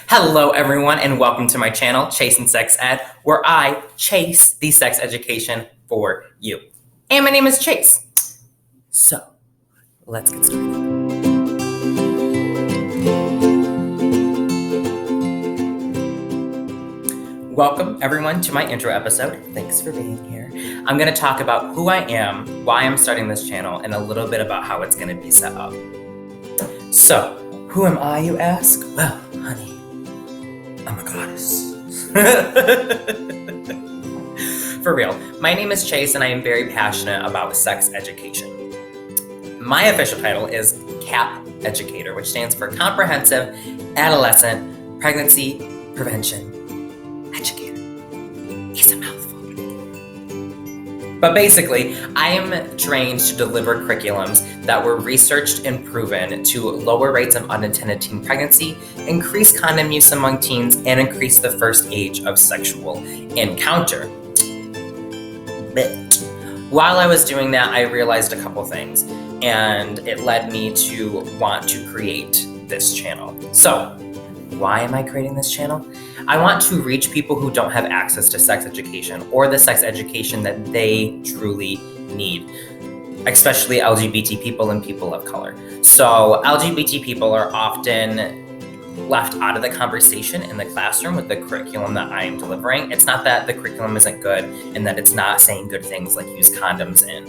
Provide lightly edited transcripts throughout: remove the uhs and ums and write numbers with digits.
Hello, everyone, and welcome to my channel, Chasing Sex Ed, where I chase the sex education for you. And my name is Chase. So, let's get started. Welcome, everyone, to my intro episode. Thanks for being here. I'm going to talk about who I am, why I'm starting this channel, and a little bit about how it's going to be set up. So, who am I, you ask? Well, honey, I'm a goddess. For real. My name is Chase, and I am very passionate about sex education. My official title is CAP Educator, which stands for Comprehensive Adolescent Pregnancy Prevention Educator. It's a mouthful. But basically, I am trained to deliver curriculums that were researched and proven to lower rates of unintended teen pregnancy, increase condom use among teens, and increase the first age of sexual encounter. But while I was doing that, I realized a couple things, and it led me to want to create this channel. So, why am I creating this channel? I want to reach people who don't have access to sex education or the sex education that they truly need, especially LGBT people and people of color. So LGBT people are often left out of the conversation in the classroom with the curriculum that I am delivering. It's not that the curriculum isn't good and that it's not saying good things like use condoms and,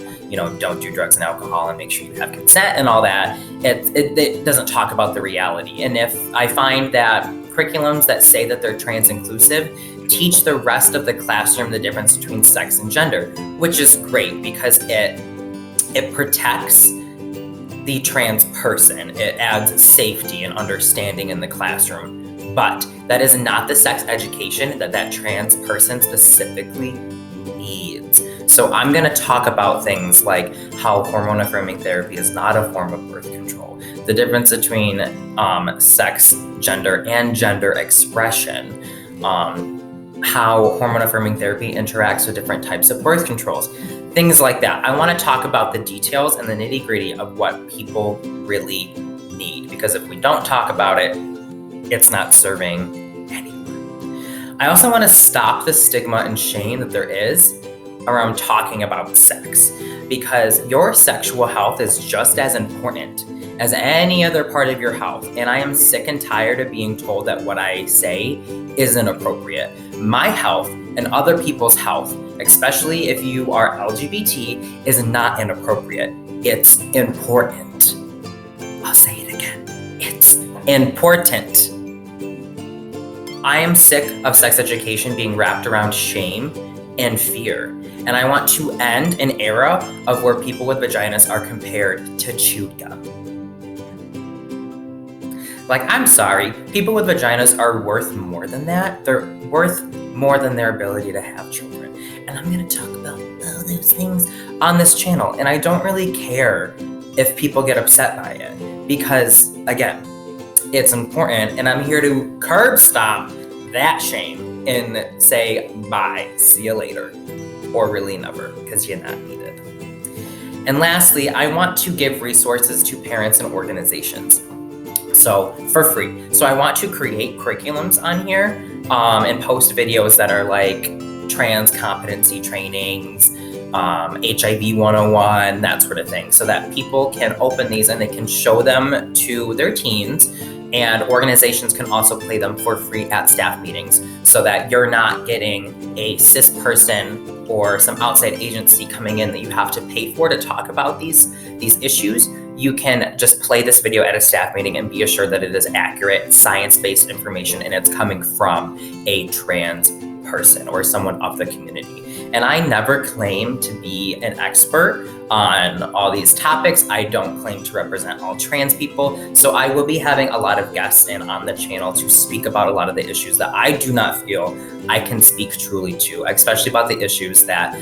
don't do drugs and alcohol and make sure you have consent and all that. It doesn't talk about the reality. And if I find that curriculums that say that they're trans inclusive teach the rest of the classroom the difference between sex and gender, which is great because it protects the trans person. It adds safety and understanding in the classroom. But that is not the sex education that trans person specifically needs. So I'm going to talk about things like how hormone-affirming therapy is not a form of birth control, the difference between sex, gender, and gender expression, how hormone-affirming therapy interacts with different types of birth controls, things like that. I want to talk about the details and the nitty-gritty of what people really need, because if we don't talk about it, it's not serving anyone. I also want to stop the stigma and shame that there is around talking about sex, because your sexual health is just as important as any other part of your health. And I am sick and tired of being told that what I say isn't appropriate. My health and other people's health, especially if you are LGBT, is not inappropriate. It's important. I'll say it again. It's important. I am sick of sex education being wrapped around shame and fear. And I want to end an era of where people with vaginas are compared to chewed gum. Like, I'm sorry, people with vaginas are worth more than that. They're worth more than their ability to have children. And I'm going to talk about all those things on this channel. And I don't really care if people get upset by it because, again, it's important. And I'm here to curb stop that shame and say, bye, see you later. Or really never, because you're not needed. And lastly, I want to give resources to parents and organizations. So for free. So I want to create curriculums on here and post videos that are like trans competency trainings, HIV 101, that sort of thing, so that people can open these and they can show them to their teens, and organizations can also play them for free at staff meetings, so that you're not getting a cis person or some outside agency coming in that you have to pay for to talk about these issues. You can just play this video at a staff meeting and be assured that it is accurate, science-based information, and it's coming from a trans person or someone of the community. And I never claim to be an expert on all these topics. I don't claim to represent all trans people. So I will be having a lot of guests in on the channel to speak about a lot of the issues that I do not feel I can speak truly to, especially about the issues that,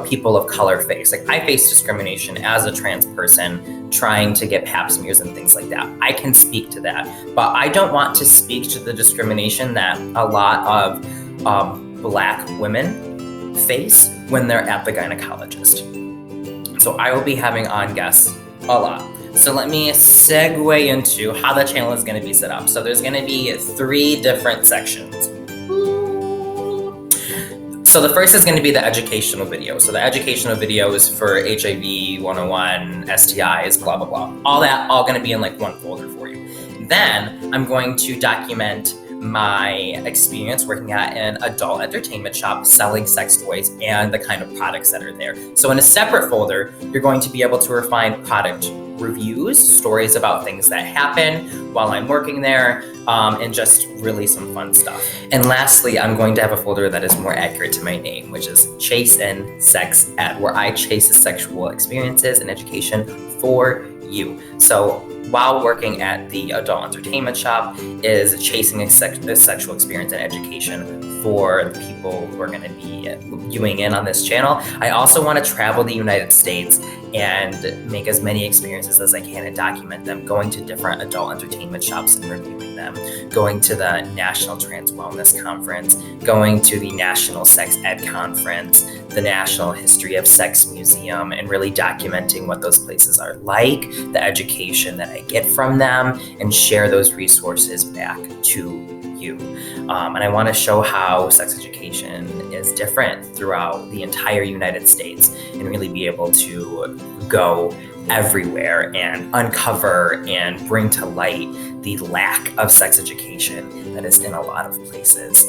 people of color face. Like, I face discrimination as a trans person trying to get pap smears and things like that. I can speak to that, but I don't want to speak to the discrimination that a lot of Black women face when they're at the gynecologist. So I will be having on guests a lot. So let me segue into how the channel is going to be set up. So there's going to be 3 different sections. So the first is going to be the educational video. So the educational videos for HIV 101, STIs, blah, blah, blah. All going to be in like one folder for you. Then I'm going to document my experience working at an adult entertainment shop selling sex toys and the kind of products that are there. So in a separate folder, you're going to be able to find product reviews, stories about things that happen while I'm working there, and just really some fun stuff. And lastly, I'm going to have a folder that is more accurate to my name, which is Chase and SexEd, where I chase the sexual experiences and education for you. So while working at the adult entertainment shop is chasing a sexual experience and education for the people who are going to be viewing in on this channel. I also want to travel the United States and make as many experiences as I can and document them, going to different adult entertainment shops and reviewing them, going to the National Trans Wellness Conference, going to the National Sex Ed Conference, the National History of Sex Museum, and really documenting what those places are like, the education that I get from them, and share those resources back to you. And I want to show how sex education is different throughout the entire United States and really be able to go everywhere and uncover and bring to light the lack of sex education that is in a lot of places.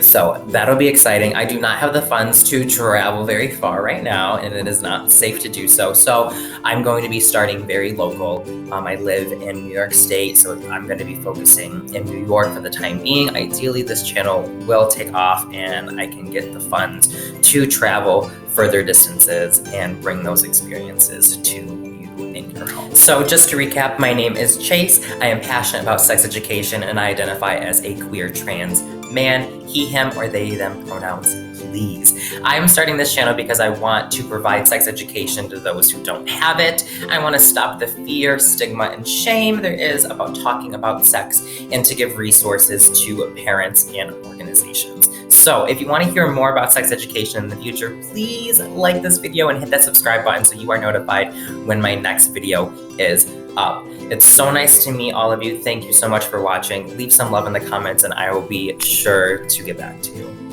So that'll be exciting. I do not have the funds to travel very far right now, and it is not safe to do so. So I'm going to be starting very local. I live in New York State, so I'm going to be focusing in New York for the time being. Ideally, this channel will take off and I can get the funds to travel further distances and bring those experiences to you in your home. So just to recap, my name is Chase. I am passionate about sex education and I identify as a queer trans man, he, him, or they, them pronouns, please. I am starting this channel because I want to provide sex education to those who don't have it. I want to stop the fear, stigma, and shame there is about talking about sex and to give resources to parents and organizations. So if you want to hear more about sex education in the future, please like this video and hit that subscribe button so you are notified when my next video is up. It's so nice to meet all of you. Thank you so much for watching. Leave some love in the comments and I will be sure to get back to you.